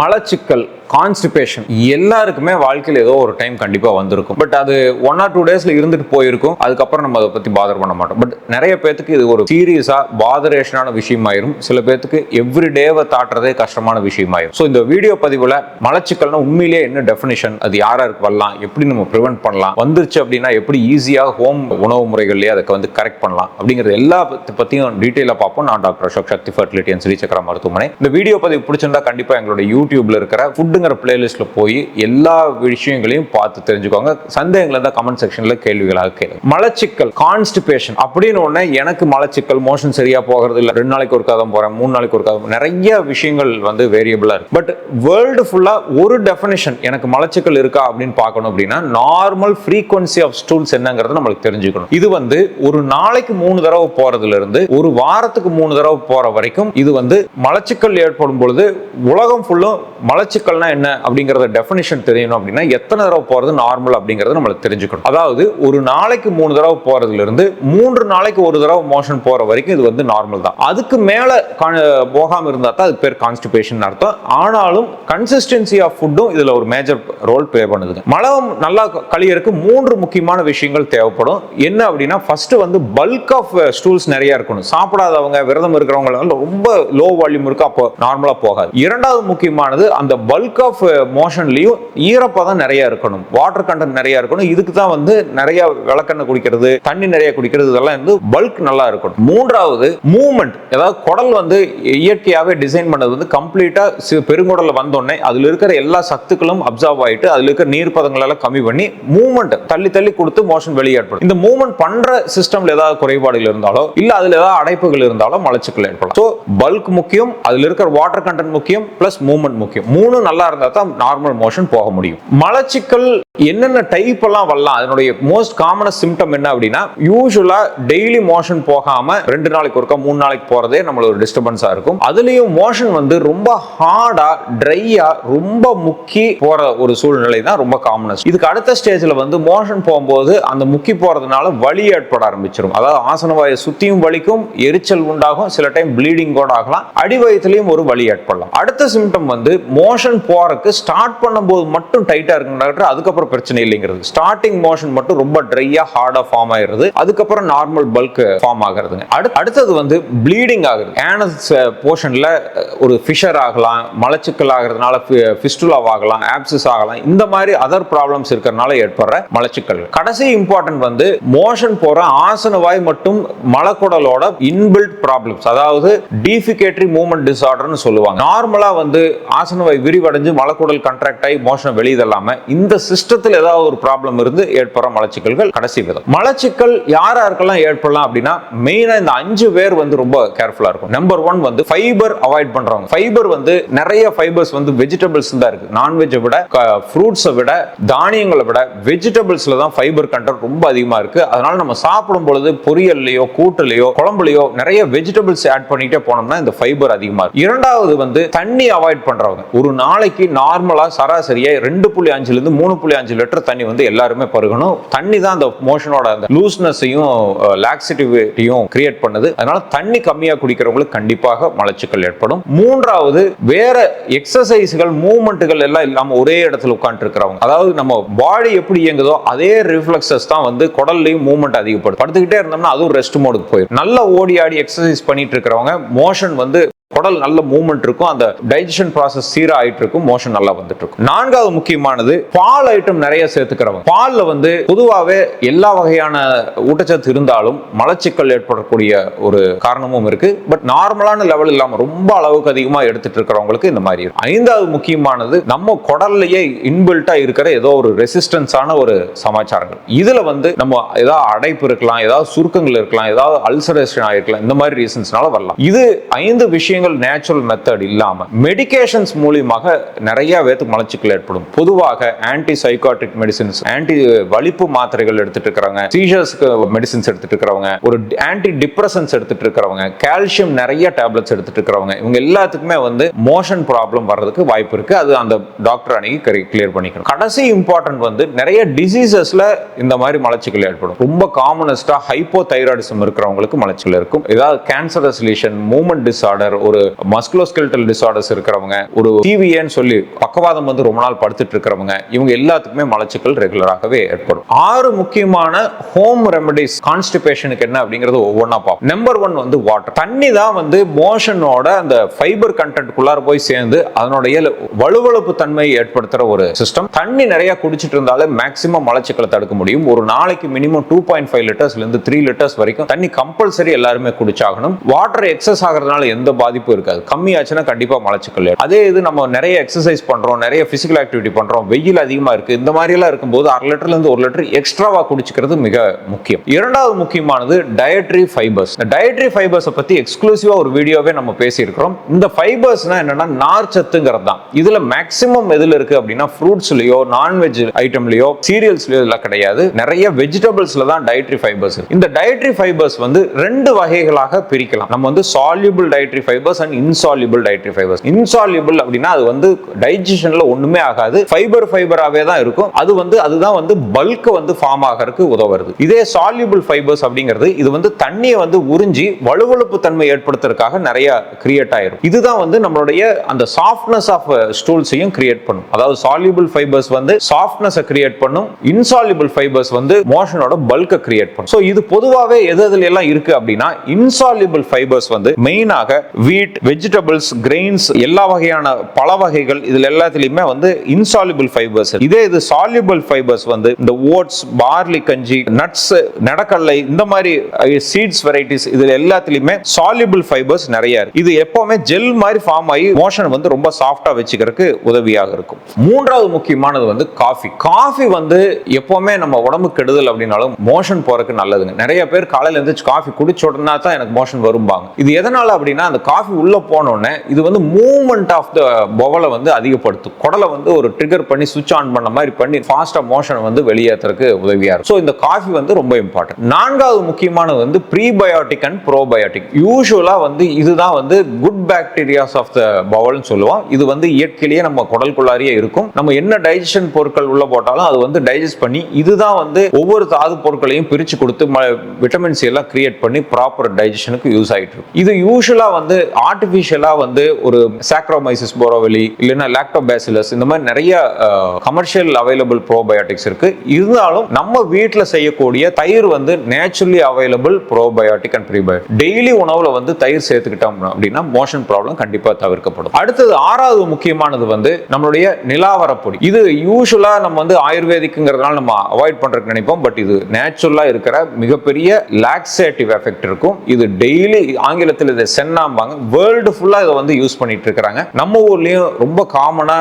மலச்சிக்கல் கான்ஸ்டிபேஷன் எல்லாருக்குமே வாழ்க்கையில் ஏதோ ஒரு டைம் கண்டிப்பா வந்திருக்கும். பட் அது 1 or 2 டேஸ்ல இருந்துட்டு போயிருக்கும். அதுக்கப்புறம் நம்ம அதை பத்தி பாதர் பண்ண மாட்டோம். பட் நிறைய பேத்துக்கு இது ஒரு சீரியஸா பாதரேஷனான விஷயமாயிரும். சில பேத்துக்கு எவ்ரிடேவை தாட்டுறதே கஷ்டமான விஷயமாயிரும். ஸோ இந்த வீடியோ பதிவுல மலச்சிக்கல்னா உண்மையிலேயே என்ன டெஃபினிஷன், அது யாருக்கு வரலாம், எப்படி நம்ம ப்ரிவென்ட் பண்ணலாம், வந்துருச்சு அப்படின்னா எப்படி ஈஸியா ஹோம் உணவு முறைகள்லயே அதை கரெக்ட் பண்ணலாம் அப்படிங்கிறது எல்லா பத்தியும் டீட்டெயிலா பார்ப்போம். நான் doctor Ashok, Shakti fertility and Srichakra மருத்துவமனை. இந்த வீடியோ பதிவு பிடிச்சிருந்தா கண்டிப்பா எங்களோட யூடியூப்ல இருக்கிற ஃபுட்டுங்கிற பிளேலிஸ்ட்ல போய் எல்லா விஷயங்களையும் பார்த்து தெரிஞ்சுக்கோங்க. சந்தேகங்கள் இருந்தால் கமெண்ட் செக்ஷன்ல கேள்விகளாக கேளுங்க. மலச்சிக்கல் கான்ஸ்டிபேஷன் அப்படின்னு ஒண்ணு, எனக்கு மலச்சிக்கல் மோஷன் சரியா போகிறது இல்லை, 2 நாளைக்கு ஒரு காதம் போறேன், 3 நாளைக்கு ஒரு காதம், நிறைய விஷயங்கள் வேரியபிளா இருக்கு. பட் வேர்ல்டு ஃபுல்லா ஒரு டெஃபினிஷன் எனக்கு மலச்சிக்கல் இருக்கா அப்படின்னு பார்க்கணும் அப்படின்னா நார்மல் ஃப்ரீக்வன்சி ஆஃப் ஸ்டூல்ஸ் என்னங்கிறது நம்மளுக்கு தெரிஞ்சுக்கணும். இது ஒரு நாளைக்கு 3 தடவை போறதுல இருந்து ஒரு வாரத்துக்கு 3 தடவை போற வரைக்கும் இது மலச்சிக்கல் ஏற்படும் பொழுது உலகம் ஃபுல்லும் மலச்சிக்கல்னா என்ன அப்படிங்கறத டெஃபினிஷன் தெரியணும் அப்படின்னா எத்தனை தடவை போறது நார்மல் அப்படிங்கறது நம்மளுக்கு தெரிஞ்சுக்கணும். அதாவது ஒரு நாளைக்கு 3 தடவை போறதுல இருந்து 3 நாளைக்கு ஒரு தடவை மோஷன் போற வரைக்கும் இது நார்மல் தான். அதுக்கு மேல போகாம இருந்தா தான் அது பேர் கான்ஸ்டிபேஷன் அர்த்தம். ஆனாலும் கன்சிஸ்டன்சி ஆஃப் ஃபுட்டும் இதுல ஒரு மேஜர் ரோல் ப்ளே பண்ணுது. மலம் நல்லா கழியறதுக்கு 3 முக்கியமான விஷயங்கள் தேவைப்படும். என்ன அப்படின்னா ஃபர்ஸ்ட் பல்க் ஆஃப் ஸ்டூல்ஸ் நிறைய இருக்கணும். சாப்பிடாதவங்க, விரதம் இருக்கிறவங்க ரொம்ப லோ வால்யூம் இருக்கு, அப்போ நார்மலா போகாது. இரண்டாவது முக்கியமானது அந்த பல்க் ஆஃப் மோஷன்லயும் ஈரப்பதம் நிறைய இருக்கணும், வாட்டர் கண்டென்ட் நிறைய இருக்கணும். இதுக்கு தான் நிறைய விளக்கெண்ணெய் குடிக்கிறது, தண்ணி நிறைய குடிக்கிறது, இதெல்லாம் பல்க் நல்லா இருக்கணும். மூன்றாவது மூவ்மெண்ட், ஏதாவது குடல் இயற்கையாவே டிசைன் பண்ணது கம்ப்ளீட்டா பெருங்குடல்ல வந்தோடனே அதுல இருக்கிற எல்லா சத்துக்களும் அப்சர்வ் ஆயிட்டு அதுல இருக்கிற நீர் பதங்கள் எல்லாம் கம்மி பண்ணி மூவ்மெண்ட் தள்ளி தள்ளி கொடுத்து மோஷன் வெளியே ஏற்படும். இந்த மூவ்மெண்ட் பண்ற சிஸ்டம்ல ஏதாவது குறைபாடுகள் இருந்தாலோ இல்ல அதுல ஏதாவது அடைப்புகள் இருந்தாலோ மலச்சிக்கல் ஏற்படும். சோ பல்க் முக்கியம், அதுல இருக்கிற வாட்டர் கண்டென்ட் முக்கியம், பிளஸ் மூவ்மெண்ட் முக்கியம். 3 நல்லா இருந்தா தான் நார்மல் மோஷன் போக முடியும். மலச்சிக்கல் என்னென்ன டைப் எல்லாம் வரலாம், அதனுடைய மோஸ்ட் காமனஸ்ட் சிம்டம் என்ன அப்படின்னா யூசுவலா டெய்லி மோஷன் போகாம 2 நாளைக்கு ஒருக்கா 3 நாளைக்கு போறதே நம்மள ஒரு டிஸ்டர்பன்ஸா இருக்கும். அதுலயும் மோஷன் ரொம்ப ஹார்டா ட்ரையா ரொம்ப முக்கி போற ஒரு சூழ்நிலை தான் ரொம்ப காமனஸ்ட். இதுக்கு அடுத்த ஸ்டேஜ்ல மோஷன் போகும்போது அந்த முக்கி போறதுனால வலி ஏற்பட ஆரம்பிச்சிடும். அதாவது ஆசனவாயை சுத்தியும் வலிக்கும், எரிச்சல் உண்டாகும், சில டைம் ப்ளீடிங் கூட ஆகலாம், அடிவயத்திலையும் ஒரு வலி ஏற்படலாம். அடுத்த சிம்டம் மோஷன் போறதுக்கு ஸ்டார்ட் பண்ணும்போது மட்டும் டைட்டா இருக்கு, அதுக்கப்புறம் பிரச்சனை இல்லைங்கிறது. ஸ்டார்டிங் மோஷன் மட்டும் ரொம்ப ட்ரையா ஹார்டா ஃபார்ம் ஆயிருது, அதுக்கப்புறம் நார்மல் பல்க் ஃபார்ம் ஆகுறதுங்க. அடுத்தது ப்ளீடிங் ஆகுது. ஆனஸ் போர்ஷன்ல ஒரு ஃபிஷர் ஆகலாம், மலச்சிக்கல் ஆகிறதுனால ஃபிஸ்டுலா ஆகலாம், ஆப்சிஸ் ஆகலாம். இந்த மாதிரி அதர் ப்ராப்ளம்ஸ் இருக்கிறதுனால ஏற்படுற மலச்சிக்கல். கடைசி இம்பார்ட்டன்ட் மோஷன் போற ஆசனவாய் மற்றும் மலக்குடலோட இன்பில்ட் ப்ராப்ளம்ஸ், அதாவது டீஃபிகேட்டரி மூவ்மெண்ட் டிசார்டர்னு சொல்லுவாங்க. நார்மலா ஆசனவாய் விரிவடைஞ்சு மலக்குடல் கண்ட்ராக்ட் ஆகி மோஷன் வெளியிடலாம இந்த சிஸ்டத்தில் ஏதாவது ஒரு ப்ராப்ளம் இருந்து ஏற்படுற மலச்சிக்கல்கள் கடைசி விதம். மலச்சிக்கல் யாருக்கெல்லாம் ஏற்படலாம் அப்படின்னா மெயினா இந்த 5 பேர் ரொம்ப கேர்ஃபுல்லா இருக்கும். நம்பர் 1 ஃபைபர் அவாய்ட் பண்றவங்க. ஃபைபர் நிறைய ஃபைபர்ஸ் வெஜிடபிள்ஸ் தான் இருக்கு. நான்வெஜ்ஜை விட, ஃப்ரூட்ஸை விட, தானியங்களை விட வெஜிடபிள்ஸ்ல தான் ஃபைபர் கண்டென்ட் ரொம்ப அதிகமா இருக்கு. அதனால நம்ம சாப்பிடும் பொழுது பொரியல்லையோ கூட்டுலையோ குழம்புலையோ நிறைய வெஜிடபிள்ஸ் ஆட் பண்ணிட்டே போனோம்னா இந்த ஃபைபர் அதிகமா இருக்கு. இரண்டாவது தண்ணி அவாய்ட் பண்றவங்க. ஒரு நாளைக்கு நார்மலா சராசரியா 2.5 ல இருந்து 3.5 லிட்டர் தண்ணி எல்லாருமே பருகணும். தண்ணி தான் அந்த மோஷனோட அந்த லூஸ்னஸையும் லாக்ஸிட்டிவிட்டியும் கிரியேட் பண்ணுது. அதனால தண்ணி கம்மியா குடிக்கிறவங்களுக்கு கண்டிப்பாக மலச்சிக்கல் ஏற்படும். மூன்றாவது வேற எக்ஸசைஸ்கள் மூவ்மெண்ட்கள் எல்லாம் இல்லாம ஒரே இடத்துல உட்கார்ந்து இருக்கிறவங்க. அதாவது நம்ம பாடி எப்படி இயங்குதோ அதே ரிஃப்ளெக்ஸஸ் தான் குடல்லையும் மூவ்மெண்ட் அதிகப்படும். படுத்துக்கிட்டே இருந்தோம்னா அதுவும் ரெஸ்ட் மோடுக்கு போயிடும். நல்ல ஓடி ஆடி எக்ஸசைஸ் பண்ணிட்டு இருக்கிறவங்க மோஷன் குடல் நல்ல மூவ்மெண்ட் இருக்கும், அந்த டைஜஷன் ப்ராசஸ் சீரா ஆயிட்டு இருக்கும், மோஷன் நல்லா வந்துட்டு இருக்கும். நான்காவது முக்கியமானது பால் ஐட்டம் நிறைய சேர்த்துக்கிறவங்க. பால்ல பொதுவாகவே எல்லா வகையான ஊட்டச்சத்து இருந்தாலும் மலச்சிக்கல் ஏற்படக்கூடிய ஒரு காரணமும் இருக்கு. பட் நார்மலான லெவல் இல்லாம ரொம்ப அளவுக்கு அதிகமா எடுத்துட்டு இருக்கிறவங்களுக்கு இந்த மாதிரி இருக்கு. ஐந்தாவது முக்கியமானது நம்ம குடல்லையே இன்பில்ட்டா இருக்கிற ஏதோ ஒரு ரெசிஸ்டன்ஸான ஒரு சமாச்சாரங்கள். இதுல நம்ம ஏதாவது அடைப்பு இருக்கலாம், ஏதாவது சுருக்கங்கள் இருக்கலாம், ஏதாவது அல்சரேஷன் ஆயிருக்கலாம், இந்த மாதிரி ரீசன்ஸ்னால வரலாம். இது 5 விஷயங்கள் நேச்சுரல் மெத்தட் இல்லாம மெடிகேஷன்ஸ் மூலமாக நிறைய பேருக்கு மலச்சிக்கல் ஏற்படும். பொதுவாக ஆன்டி சைக்காட்ரிக் மெடிசின்ஸ், ஆன்டி வலிப்பு மாத்திரைகள் எடுத்துட்டு இருக்கிறவங்க, சீசர்ஸ்க்கு மெடிசின்ஸ் எடுத்துட்டு இருக்கிறவங்க, ஒரு ஆன்டி டிப்ரெசன்ஸ் எடுத்துட்டு இருக்கிறவங்க, கால்சியம் நிறைய டேப்லெட்ஸ் எடுத்துட்டு இருக்கிறவங்க, இவங்க எல்லாத்துக்குமே மோஷன் ப்ராப்ளம் வர்றதுக்கு வாய்ப்பு இருக்கு. அது அந்த டாக்டர் அன்னைக்கு கிளியர் பண்ணிக்கணும். கடைசி இம்பார்ட்டன்ட் நிறைய டிசீசஸ்ல இந்த மாதிரி மலச்சிக்கல் ஏற்படும். ரொம்ப காமனஸ்டா ஹைப்போதைராய்டிசம் இருக்கிறவங்களுக்கு மலச்சிக்கல் இருக்கும். ஏதாவது கேன்சரஸ் லீஷன், மூவ்மெண்ட் டிசார்டர், ஒரு மஸ்குலோஸ்கெலட்டல் டிசார்டர்ஸ் இருக்கிறவங்க, ஒரு டிவிஏன்னு சொல்லி பக்கவாதம் வந்து ரொம்ப நாள் படுத்துட்டு இருக்கிறவங்க, இவங்க எல்லாத்துக்குமே மலச்சிக்கல் ரெகுலராகவே ஏற்படும். 6 முக்கியமான ஹோம் ரெமெடிஸ் கான்ஸ்டிபேஷனுக்கு என்ன அப்படிங்கிறது ஒவ்வொன்றா பார்ப்போம். நம்பர் 1 வந்து வாட்டர். தண்ணி தான் வந்து மோஷனோட அந்த ஃபைபர் கண்டென்ட் குள்ளார போய் சேர்ந்து அதனுடைய வலுவழுப்பு தன்மை ஏற்படுத்துற ஒரு சிஸ்டம். தண்ணி நிறைய குடிச்சிட்டு இருந்தாலே மேக்ஸிமம் மலச்சிக்கலை தடுக்க முடியும். ஒரு நாளைக்கு மினிமம் 2.5 லிட்டர்ஸ்ல இருந்து 3 லிட்டர்ஸ் வரைக்கும் தண்ணி கம்பல்சரி எல்லாருமே குடிச்சாகணும். வாட்டர் எக்ஸஸ் ஆகிறதுனால எந்த பாதிப்பும் இருக்காது. கம்மியாச்சுன்னா கண்டிப்பா மலச்சிக்கல். அதே இது நம்ம நிறைய எக்ஸசைஸ் பண்றோம், நிறைய பிசிக்கல் ஆக்டிவிட்டி பண்றோம், வெயில் அதிகமா இருக்கு, இந்த மாதிரி எல்லாம் இருக்கும்போது 1/2 லிட்டர்ல இருந்து 1 லிட்டர் எக்ஸ்ட்ராவா குடிச்சுக்கிறது மிக முக்கியம். இரண்டாவது முக்கியமானது டயட்ரி ஃபைபர்ஸ். டயட்ரி ஃபைபர்ஸ் பத்தி எக்ஸ்க்ளூசிவா ஒரு வீடியோவே நம்ம பேசி இருக்கிறோம். இந்த ஃபைபர்ஸ்னா என்னன்னா நார்ச்சத்துங்கிறது தான். இதுல மேக்ஸிமம் எதுல இருக்கு அப்படின்னா ஃப்ரூட்ஸ்லயோ நான்வெஜ் ஐட்டம்லயோ சீரியல்ஸ்லயோ இதெல்லாம் கிடையாது. நிறைய வெஜிடபிள்ஸ்ல தான் டயட்ரி ஃபைபர்ஸ். இந்த டயட்ரி ஃபைபர்ஸ் வந்து 2 வகைகளாக பிரிக்கலாம். நம்ம வந்து soluble dietary fibres and insoluble dietary fibres. Insoluble அப்படின்னா அது வந்து டைஜஷன்ல ஒண்ணுமே ஆகாது, ஃபைபராவே தான் இருக்கும். அது வந்து அதுதான் வந்து பல்க் வந்து ஃபார்ம் ஆகிறதுக்கு உதவுறது. இதே சால்யூபிள் ஃபைபர்ஸ் அப்படிங்கிறது இது வந்து தண்ணியை வந்து உறிஞ்சி வலுவழுப்பு தன்மை ஏற்படுத்துறதுக்காக நிறைய கிரியேட் ஆயிரும். இதுதான் வந்து நம்மளுடைய அந்த சாஃப்ட்னஸ் ஆஃப் ஸ்டூல்ஸையும் கிரியேட் பண்ணும். அதாவது சால்யூபிள் ஃபைபர்ஸ் வந்து சாஃப்ட்னஸ் கிரியேட் பண்ணும், இன்சால்யூபிள் ஃபைபர்ஸ் வந்து மோஷனோட பல்க கிரியேட் பண்ணும். சோ இது பொதுவாவே எதுல எல்லாம் இருக்கு அப்படின்னா இன்சால்யூபிள் ஃபைபர்ஸ் வந்து மெயினாக வீட், வெஜிடபிள்ஸ், கிரெயின்ஸ், எல்லா வகையான பழ வகைகள் இதுல எல்லாத்துலயுமே வந்து இன்சால்யூபிள் ஃபைபர்ஸ். இதே இது சால்யூபிள் ஃபைபர்ஸ் வந்து இந்த ஓட்ஸ், பார்லி கஞ்சி, நட்ஸ், நடக்கடலை, இந்த மாதிரி சீட்ஸ் வெரைட்டிஸ் இதுல எல்லாத்துலயுமே சால்யூபிள் ஃபைபர்ஸ் நிறைய இருக்கு. இது எப்பவுமே ஜெல் மாதிரி ஃபார்ம் ஆகி மோஷன் வந்து ரொம்ப சாஃப்டா வச்சுக்கிறதுக்கு உதவியாக இருக்கும். மூன்றாவது முக்கியமானது வந்து காஃபி. காஃபி வந்து எப்பவுமே நம்ம உடம்பு கெடுதல் அப்படின்னாலும் மோஷன் போறதுக்கு நல்லதுங்க. நிறைய பேர் காலையில இருந்து காஃபி குடிச்ச உடனே தான் எனக்கு மோஷன் வரும்பாங்க. இது எதனால அப்படின்னா அந்த காஃபி உள்ள போனோடனே இது வந்து மூவ்மெண்ட் ஆஃப் த பவலை வந்து அதிகப்படுத்தும். குடலை வந்து ஒரு ட்ரிகர் பண்ணி சுவிட்ச் ஆன் பண்ண மாதிரி பண்ணி ஃபாஸ்டா மோஷன் வந்து வெளியேற்றதுக்கு உதவியா இருக்கும். ஸோ இந்த காஃபி வந்து ரொம்ப இம்பார்ட்டன்ட். நான்காவது முக்கியமானது வந்து ப்ரீபயோட்டிக் அண்ட் ப்ரோபயோட்டிக். யூசுவலா வந்து இதுதான் வந்து குட் பாக்டீரியாஸ் ஆஃப் த பவல்னு சொல்லுவோம். இது வந்து இயற்கையிலேயே நம்ம குடலுக்குள்ளாரியே இருக்கும். நம்ம என்ன டைஜஷன் பொருட்கள் உள்ள போட்டாலும் அது வந்து டைஜஸ்ட் பண்ணி இதுதான் வந்து ஒவ்வொரு தாது பொருட்களையும் பிரிச்சு கொடுத்து விட்டமின் சி எல்லாம் கிரியேட் பண்ணி ப்ராப்பர் டைஜஷனுக்கு யூஸ் ஆயிட்டு இருக்கும். இது யூசுவலா வந்து ஆர்டிஃபிஷியலா வந்து ஒரு சாக்ரோமைசிஸ் போரோவெலி இல்லைன்னா லாக்டோபாசிலஸ் இந்த மாதிரி நிறைய கமர்ஷியல் அவைலபிள் ப்ரோபயோட்டிக்ஸ் இருக்கு. இருந்தாலும் நம்ம வீட்டில் செய்யக்கூடிய தயிர் வந்து naturally available probiotic and prebiotic. Daily உணவுல வந்து தயிர் சேர்த்துக்கிட்டோம் அப்படின்னா மோஷன் ப்ராப்ளம் கண்டிப்பா தவிர்க்கப்படும். அடுத்தது 6வது முக்கியமானது வந்து நம்மளுடைய நிலாவரப்பொடி. இது யூசுவலா நம்ம வந்து ஆயுர்வேதிக்ங்கிறதுனால நம்ம அவாய்ட் பண்றதுக்கு நினைப்போம். பட் இது நேச்சுரலா இருக்கிற மிகப்பெரிய லாக்ஸேட்டிவ் எஃபெக்ட் இருக்கும். இது டெய்லி ஆங்கிலத்தில் இதை சென்னாம்பாங்க. வேர்ல்டு ஃபுல்லா இதை வந்து யூஸ் பண்ணிட்டு இருக்காங்க. நம்ம ஊர்லயும் ரொம்ப காமனா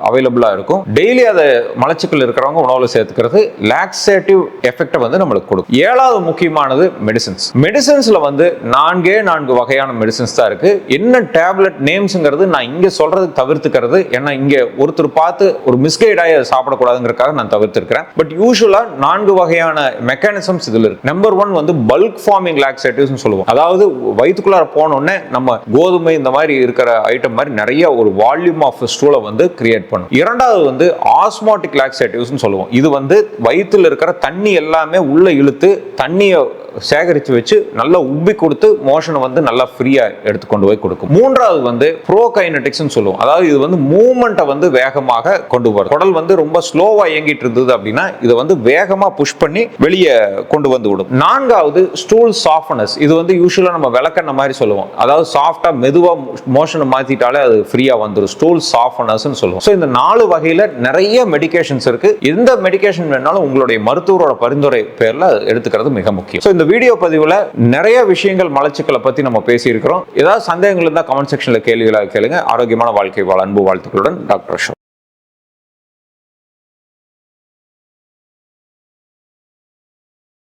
அவைலபிளா இருக்கும். டெய்லி அதை மலச்சிக்கல் இருக்கிறவங்க உணவுல சேர்த்துக்கிறது லாக்ஸேட்டிவ் எஃபெக்ட் வந்து நம்மளுக்கு கொடுக்கும். 7வது முக்கியமானது மெடிசின்ஸ். மெடிசின்ஸ்ல வந்து 4 வகையான மெடிசின்ஸ் தான் இருக்கு. என்ன டேப்லெட் நேம்ஸ்ங்கிறது நான் இங்க சொல்றது தவிர்த்துக்கிறது. ஏன்னா இங்க ஒருத்தர் பார்த்து ஒரு மிஸ்கைடாக சாப்பிடக்கூடாதுங்கிறதுக்காக நான் தவிர்த்திருக்கிறேன். பட் யூசுவலா 4 வகையான மெக்கானிசம்ஸ் இதுல இருக்கு. நம்பர் 1 வந்து பல்க் ஃபார்மிங் லாக்ஸேட்டிவ்ஸ் சொல்லுவோம். அதாவது வயிற்றுக்குள்ளார போனோடனே நம்ம கோதுமை இந்த மாதிரி இருக்கிற ஐட்டம் மாதிரி நிறைய ஒரு வால்யூம் ஆஃப் ஸ்டூலை வந்து கிரியேட் பண்ணும். இரண்டாவது வந்து ஆஸ்மாட்டிக் லாக்ஸேட்டிவ்ஸ் சொல்லுவோம். இது வந்து வயிற்றுல இருக்கிற தண்ணி எல்லாமே உள்ள இழுத்து தண்ணியை சேகரித்து வச்சு நல்லா உப்பி கொடுத்து மோஷனை வந்து நல்லா ஃப்ரீயா எடுத்து கொண்டு போய் கொடுக்கும். மூன்றாவது வந்து ப்ரோகைனடிக்ஸ் சொல்லுவோம். அதாவது இது வந்து மூவ்மெண்ட்டை வந்து வேகமாக கொண்டு வரும். குடல் வந்து ரொம்ப ஸ்லோவா இயங்கிட்டு இருந்தது அப்படின்னா இதை வந்து வேகமா புஷ் பண்ணி வெளியே கொண்டு வந்து விடும். 4வது ஸ்டூல் சாஃப்ட்னஸ். இது வந்து யூசுவலா நம்ம விளக்கெண்ண மாதிரி சொல்லுவோம். அதாவது சாஃப்டா மெதுவா மோஷனை மாத்திட்டாலே அது ஃப்ரீயா வந்துடும். ஸ்டூல் சாஃப்ட்னஸ் சொல்லுவோம். ஸோ இந்த 4 வகையில நிறைய மெடிகேஷன்ஸ் இருக்கு. எந்த மெடிகேஷன் வேணாலும் உங்களுடைய மருத்துவரோட பரிந்துரை பேர்ல எடுத்துக்கிறது மிக முக்கியம். இந்த வீடியோ பதிவுல நிறைய விஷயங்கள் மலச்சிக்கலை பத்தி நம்ம பேசி இருக்கிறோம். ஏதாவது சந்தேகங்கள் இருந்தா கமெண்ட் செக்ஷன்ல கேள்விகளாக கேளுங்க. ஆரோக்கியமான வாழ்க்கை வாழ அன்பு வாழ்த்துக்களுடன் டாக்டர் அசோக்.